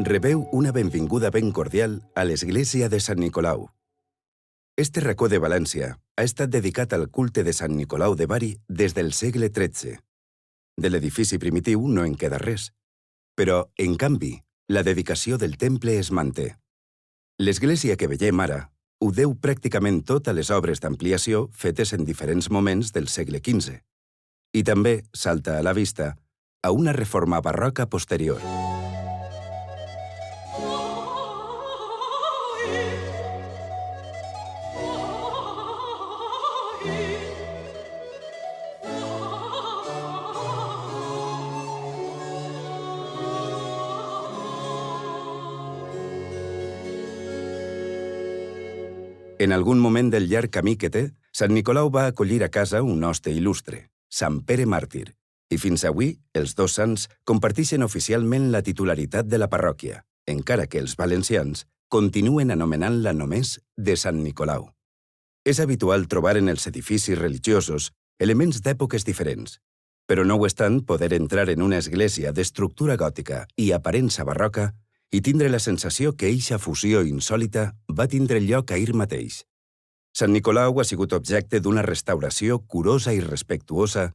Rebeu una benvinguda ben cordial a l'església de Sant Nicolau. Este racó de València ha estat dedicat al culte de Sant Nicolau de Bari des del segle XIII. De l'edifici primitiu no en queda res, però, en canvi, la dedicació del temple es manté. L'església que veiem ara ho deu pràcticament tot a les obres d'ampliació fetes en diferents moments del segle XV. I també, salta a la vista, a una reforma barroca posterior. En algun moment del llarg camí que té, Sant Nicolau va acollir a casa un hoste il·lustre, Sant Pere Màrtir, i fins avui els dos sants comparteixen oficialment la titularitat de la parròquia, encara que els valencians continuen anomenant-la només de Sant Nicolau. És habitual trobar en els edificis religiosos elements d'èpoques diferents, però no ho és tant poder entrar en una església d'estructura gòtica i aparença barroca i tindre la sensació que eixa fusió insòlita va tindre lloc ahir mateix. Sant Nicolau ha sigut objecte d'una restauració curosa i respectuosa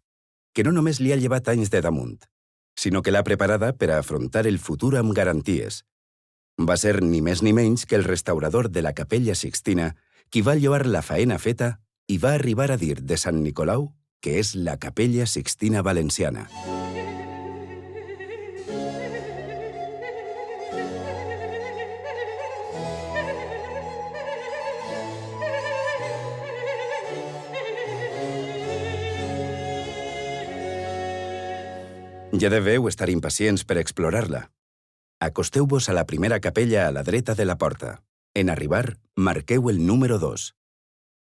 que no només li ha llevat anys de damunt, sinó que l'ha preparada per a afrontar el futur amb garanties. Va ser ni més ni menys que el restaurador de la Capella Sixtina qui va lloar la faena feta i va arribar a dir de Sant Nicolau que és la Capella Sixtina valenciana. Ja deveu estar impacients per explorar-la. Acosteu-vos a la primera capella a la dreta de la porta. En arribar, marqueu el número 2.